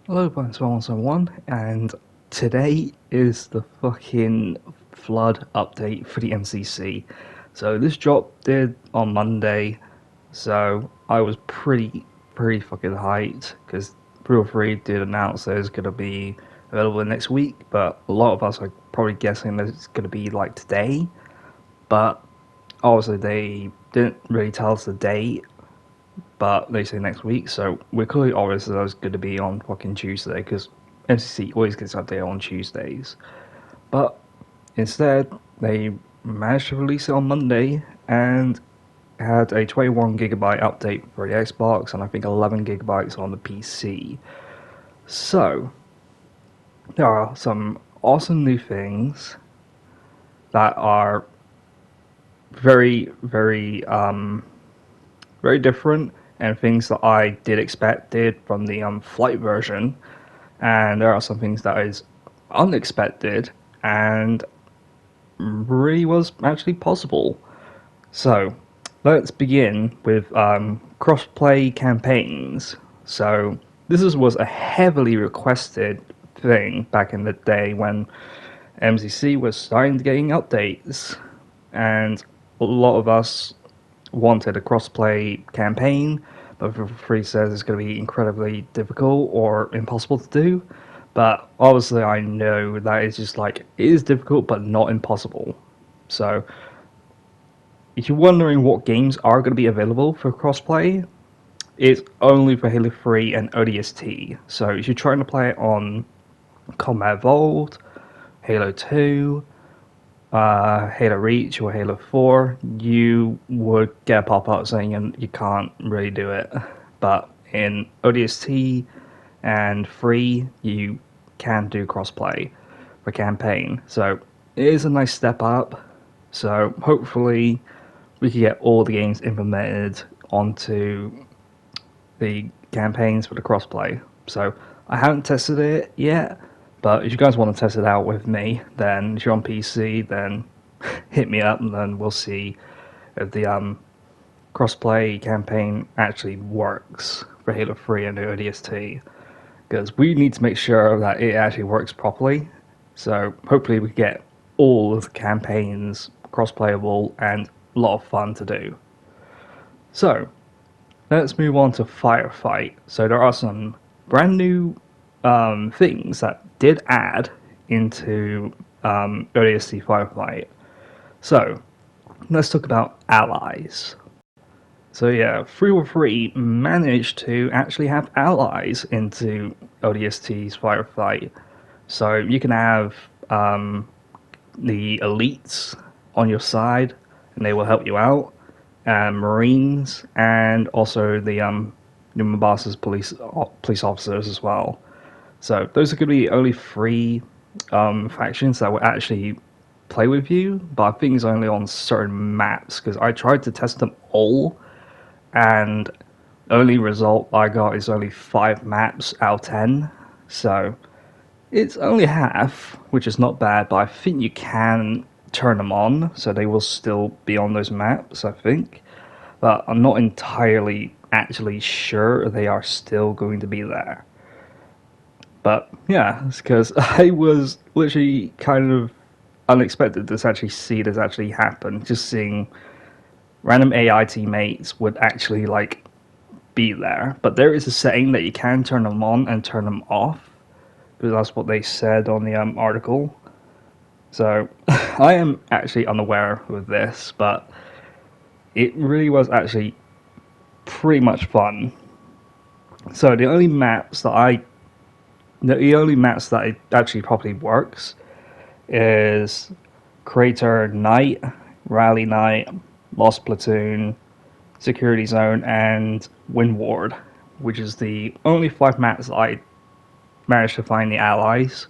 Hello, �𝑵.𝑺.�𝑰.171, and today is the fucking flood update for the MCC. So this drop did on Monday, so I was pretty fucking hyped, because Real Free did announce that it's going to be available next week, but a lot of us are probably guessing that it's going to be like today, but obviously they didn't really tell us the date, but they say next week, so we're clearly obvious that it's going to be on fucking Tuesday, because MCC always gets updated on Tuesdays. But instead, they managed to release it on Monday, and had a 21 gigabyte update for the Xbox, and I think 11 gigabytes on the PC. So, there are some awesome new things that are very different, and things that I did expected from the flight version, and there are some things that is unexpected and really was actually possible. So let's begin with crossplay campaigns. So was a heavily requested thing back in the day when MCC was starting to getting updates, and a lot of us wanted a crossplay campaign, but Free says it's going to be incredibly difficult or impossible to do. But obviously, I know that it's just like, it is difficult, but not impossible. So, if you're wondering what games are going to be available for crossplay, it's only for Halo 3 and ODST. So, if you're trying to play it on Combat Evolved, Halo 2, Halo Reach or Halo 4, you would get a pop-up saying you can't really do it. But in ODST and Free, you can do crossplay for campaign. So it is a nice step up. So hopefully we can get all the games implemented onto the campaigns for the crossplay. So I haven't tested it yet, but if you guys want to test it out with me, then if you're on PC, then hit me up, and then we'll see if the crossplay campaign actually works for Halo 3 and the ODST. Because we need to make sure that it actually works properly. So hopefully we get all of the campaigns cross-playable and a lot of fun to do. So let's move on to firefight. So there are some brand new things that did add into ODST firefight. So let's talk about allies. So yeah, 303 managed to actually have allies into ODST's firefight. So you can have the elites on your side, and they will help you out, and Marines, and also the Mombassa's police officers as well. So those are going to be only three factions that will actually play with you, but I think it's only on certain maps, because I tried to test them all, and the only result I got is only 5 maps out of 10. So it's only half, which is not bad, but I think you can turn them on, so they will still be on those maps, I think. But I'm not entirely actually sure they are still going to be there. But yeah, it's because I was literally kind of unexpected to actually see this actually happen. Just seeing random AI teammates would actually like be there. But there is a setting that you can turn them on and turn them off, because that's what they said on the article. So I am actually unaware of this, but it really was actually pretty much fun. So the only maps that it actually properly works is Crater Night, Rally Night, Lost Platoon, Security Zone, and Windward, which is the only 5 maps that I managed to find the allies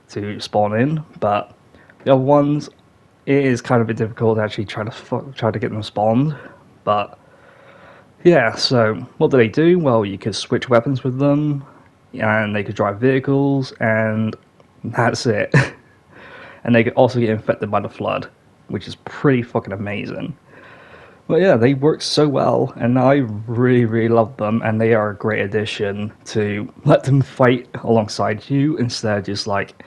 to spawn in. But the other ones, it is kind of a bit difficult to actually try to get them spawned. But yeah, so what do they do? Well, you could switch weapons with them, and they could drive vehicles, and that's it. And they could also get infected by the flood, which is pretty fucking amazing. But yeah, they work so well, and I really love them, and they are a great addition to let them fight alongside you instead of just like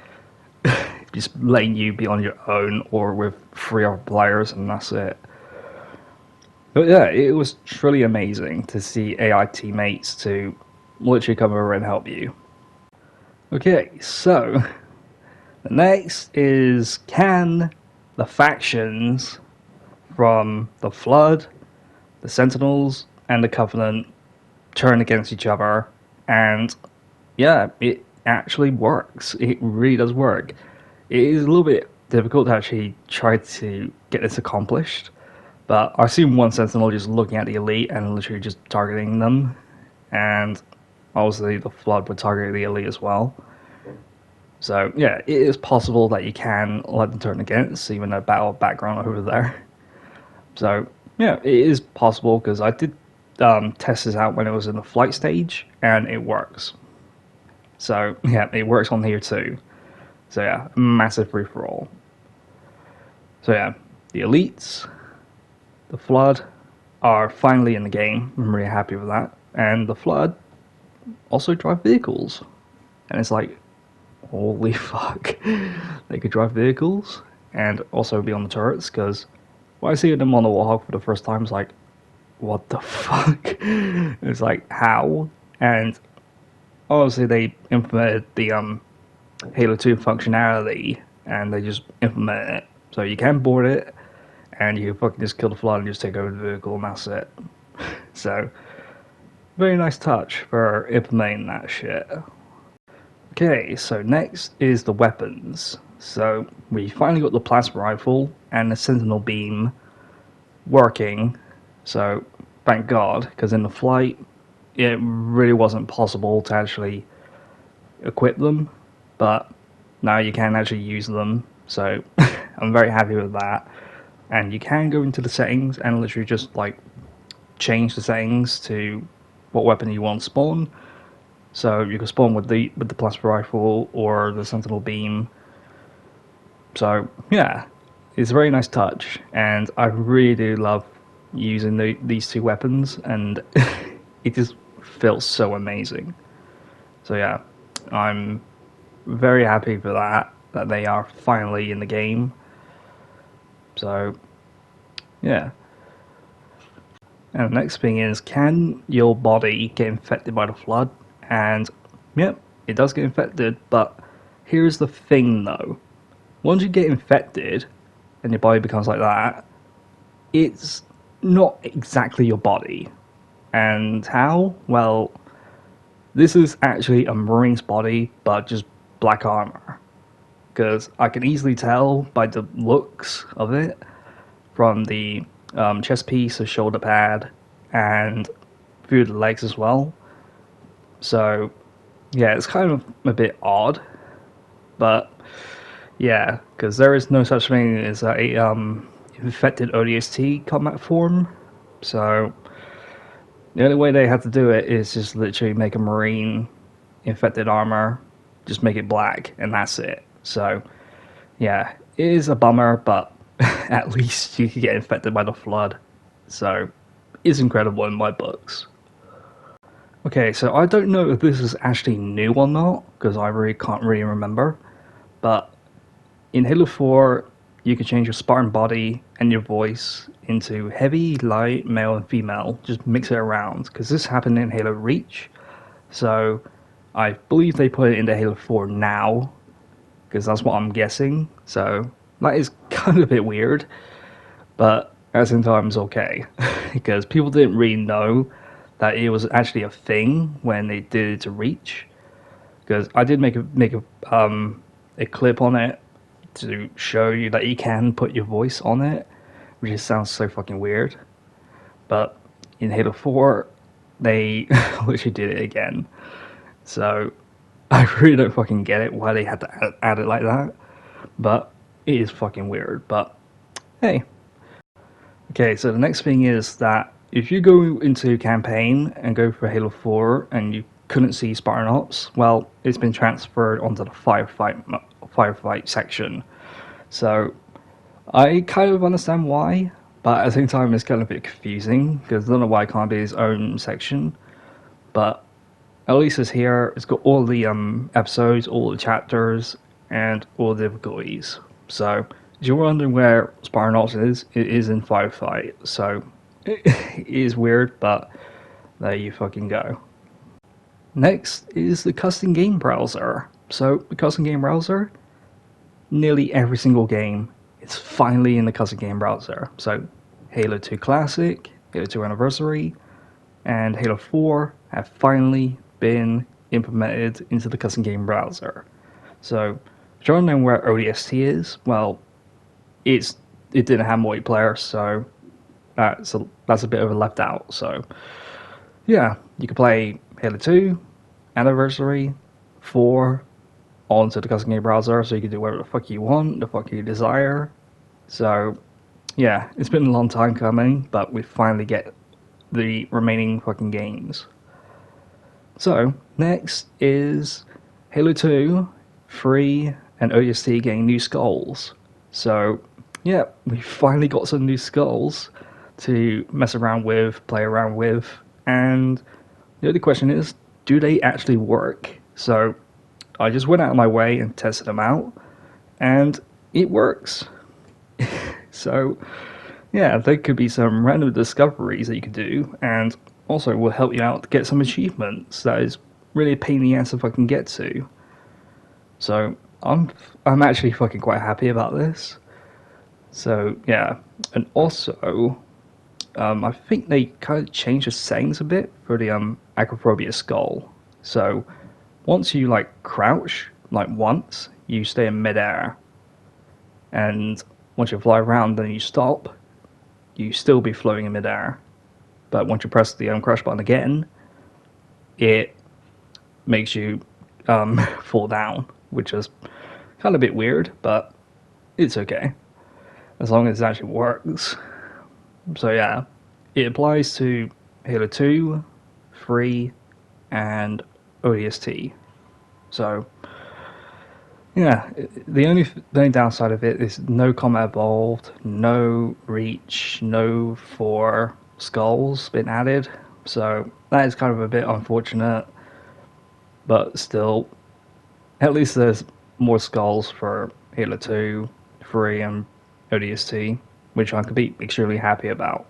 just letting you be on your own or with three other players, and that's it. But yeah, it was truly amazing to see AI teammates to literally come over and help you. Okay, so the next is, can the factions from the Flood, the Sentinels, and the Covenant turn against each other? And yeah, it actually works. It really does work. It is a little bit difficult to actually try to get this accomplished, but I've seen one Sentinel just looking at the Elite and literally just targeting them, and obviously the Flood would target the Elite as well. So yeah, it is possible that you can let them turn against, even a battle background over there. So yeah, it is possible because I did test this out when it was in the flight stage, and it works. So yeah, it works on here too. So yeah, massive free for all. So yeah, the Elites, the Flood are finally in the game. I'm really happy with that. And the Flood also drive vehicles. And it's like, holy fuck. They could drive vehicles and also be on the turrets, because when I see them on the Warhawk for the first time, it's like, what the fuck? It's like, how? And obviously they implemented the Halo 2 functionality, and they just implemented it. So you can board it, and you can fucking just kill the Flood and just take over the vehicle, and that's it. So, very nice touch for implementing that shit. Okay, so next is the weapons. So, we finally got the plasma rifle and the sentinel beam working. So, thank God, because in the flight, it really wasn't possible to actually equip them, but now you can actually use them, so I'm very happy with that. And you can go into the settings and literally just like change the settings to what weapon you want to spawn. So you can spawn with the plasma rifle or the sentinel beam. So yeah, it's a very nice touch, and I really do love using these two weapons, and it just feels so amazing. So yeah, I'm very happy for that they are finally in the game. So yeah. And the next thing is, can your body get infected by the Flood? And yep, it does get infected, but here's the thing though. Once you get infected and your body becomes like that, it's not exactly your body. And how? Well, this is actually a Marine's body, but just black armor. Because I can easily tell by the looks of it, from the chest piece, the shoulder pad, and through the legs as well. So, yeah, it's kind of a bit odd, but yeah, because there is no such thing as a infected ODST combat form. So, the only way they have to do it is just literally make a Marine infected armor, just make it black, and that's it. So, yeah, it is a bummer, but at least you can get infected by the Flood. So, it's incredible in my books. Okay, so I don't know if this is actually new or not, because I really can't really remember, but in Halo 4, you can change your Spartan body and your voice into heavy, light, male, and female. Just mix it around, because this happened in Halo Reach. So I believe they put it into Halo 4 now, because that's what I'm guessing. So that is kind of a bit weird, but at the same time it's okay, because people didn't really know that it was actually a thing when they did it to Reach. Because I did make a clip on it to show you that you can put your voice on it, which just sounds so fucking weird. But in Halo 4, they literally did it again. So I really don't fucking get it why they had to add it like that. But it is fucking weird. But hey. Okay, so the next thing is that if you go into campaign and go for Halo 4 and you couldn't see Spyro Knox, well, it's been transferred onto the firefight section. So I kind of understand why, but at the same time it's kind of a bit confusing because I don't know why it can't be its own section. But at least it's here. It's got all the episodes, all the chapters, and all the difficulties. So if you're wondering where Spyro Knox is, it is in Firefight. So it is weird, but there you fucking go. Next is the custom game browser. So the custom game browser, nearly every single game is finally in the custom game browser. So Halo 2 Classic, Halo 2 Anniversary, and Halo 4 have finally been implemented into the custom game browser. So if you're wondering where ODST is, well, it didn't have multiplayer, so that's a bit of a left out. So yeah, you can play Halo 2, Anniversary, 4 onto the custom game browser, so you can do whatever the fuck you want, the fuck you desire. So yeah, it's been a long time coming, but we finally get the remaining fucking games. So next is Halo 2, 3, and ODST getting new skulls. So yeah, we finally got some new skulls to mess around with, play around with, and the only question is, do they actually work? So I just went out of my way and tested them out, and it works. So yeah, there could be some random discoveries that you could do, and also will help you out to get some achievements that is really a pain in the ass to fucking get to. So I'm actually fucking quite happy about this. So yeah, and also I think they kind of changed the settings a bit for the acrophobia skull. So once you like crouch like once, you stay in midair, and once you fly around, then you stop. You still be floating in midair. But once you press the crash button again, it makes you fall down, which is kind of a bit weird, but it's okay as long as it actually works. So yeah, it applies to Halo 2, 3, and ODST. So yeah, the only downside of it is no combat evolved, no reach, no 4 skulls been added. So that is kind of a bit unfortunate, but still, at least there's more skulls for Halo 2, 3, and ODST, which I could be extremely happy about.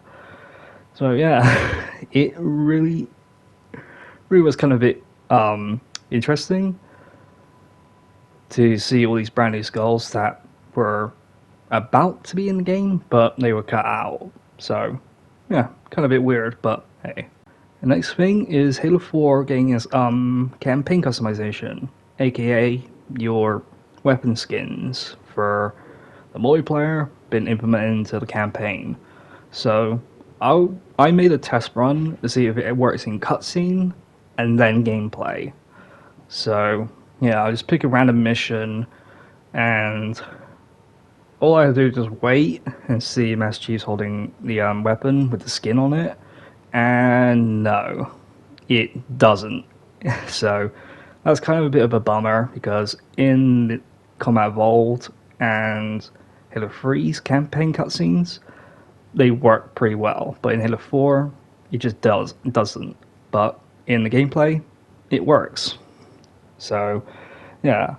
So yeah, it really was kind of a bit interesting to see all these brand new skulls that were about to be in the game, but they were cut out. So yeah, kind of a bit weird, but hey. The next thing is Halo 4 getting its campaign customization, aka your weapon skins for the multiplayer been implemented into the campaign. So I made a test run to see if it works in cutscene and then gameplay. So yeah, I just pick a random mission, and all I have to do is just wait and see Master Chief's holding the weapon with the skin on it, and no, it doesn't. So that's kind of a bit of a bummer, because in the Combat Evolved and Halo 3's campaign cutscenes, they work pretty well, but in Halo 4, it just doesn't. But in the gameplay, it works. So yeah.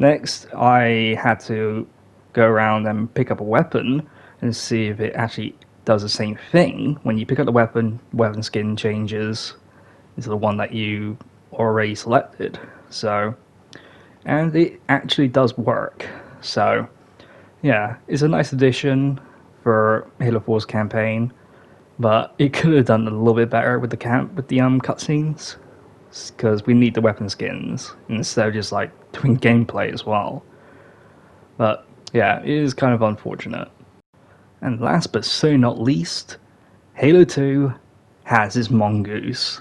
Next, I had to go around and pick up a weapon and see if it actually does the same thing. When you pick up the weapon skin changes into the one that you already selected. So, and it actually does work. So yeah, it's a nice addition for Halo 4's campaign, but it could have done a little bit better with the cutscenes, because we need the weapon skins instead of just like doing gameplay as well. But yeah, it is kind of unfortunate. And last but so not least, Halo 2 has its mongoose.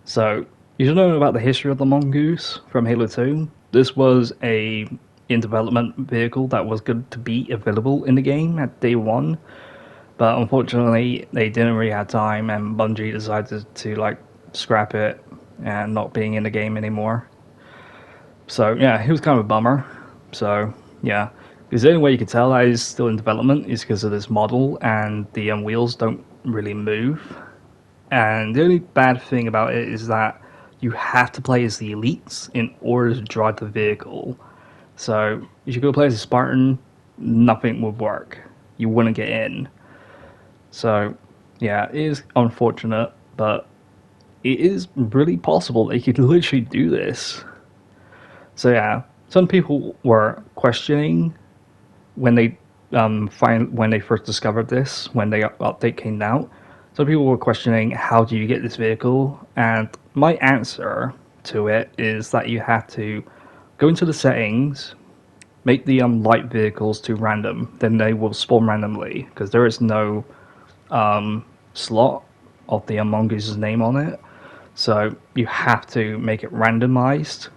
So you should know about the history of the mongoose from Halo 2. This was a in development vehicle that was good to be available in the game at day one, but unfortunately they didn't really have time, and Bungie decided to like scrap it and not being in the game anymore. So yeah, it was kind of a bummer. So yeah, Because the only way you can tell that it's still in development is because of this model, and the wheels don't really move. And the only bad thing about it is that you have to play as the elites in order to drive the vehicle. So if you go play as a Spartan, nothing would work. You wouldn't get in. So yeah, it is unfortunate, but it is really possible that you could literally do this. So yeah, some people were questioning when they when they first discovered this, when the update came out. Some people were questioning, how do you get this vehicle? And my answer to it is that you have to go into the settings, make the light vehicles to random, then they will spawn randomly, because there is no slot of the mongoose's name on it. So you have to make it randomized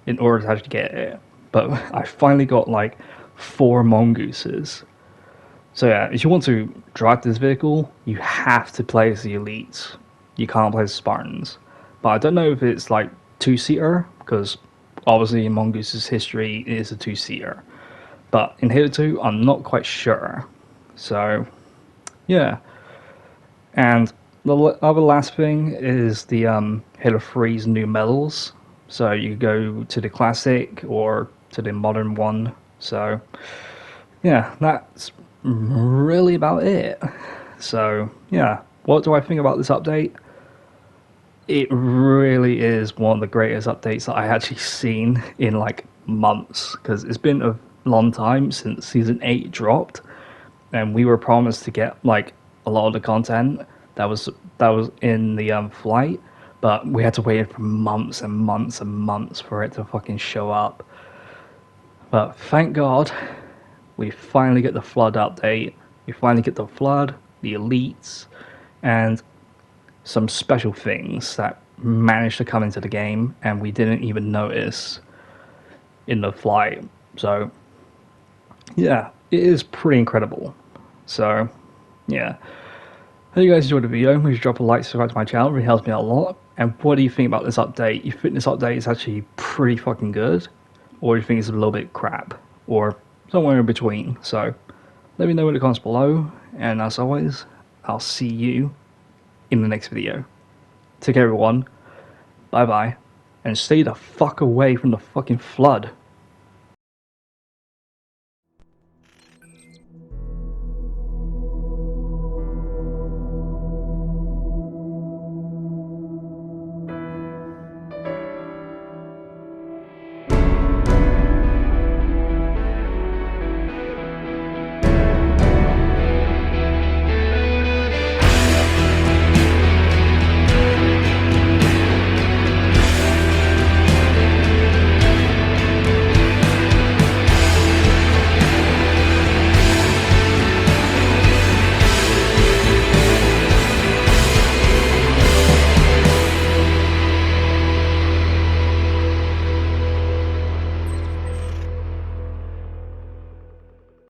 in order to actually get it. But I finally got like 4 mongooses. So yeah, if you want to drive this vehicle, you have to play as the elites. You can't play as Spartans. But I don't know if it's like 2-seater, because obviously in Mongoose's history it is a 2-seater. But in Halo 2, I'm not quite sure. So yeah. And the other last thing is the Halo 3's new medals. So you go to the classic or to the modern one. So yeah, that's really about it. So yeah, what do I think about this update? It really is one of the greatest updates that I actually seen in like months, because it's been a long time since season 8 dropped, and we were promised to get like a lot of the content that was in the flight, but we had to wait for months and months and months for it to fucking show up. But thank God we finally get the Flood update. We finally get the Flood, the elites, and some special things that managed to come into the game and we didn't even notice in the flight. So yeah, it is pretty incredible. So yeah, hope you guys enjoyed the video. Please drop a like, subscribe to my channel, it really helps me out a lot. And what do you think about this update? You think this update is actually pretty fucking good, or do you think it's a little bit crap, or somewhere in between? So let me know in the comments below, and as always, I'll see you in the next video. Take care everyone, bye bye, and stay the fuck away from the fucking Flood.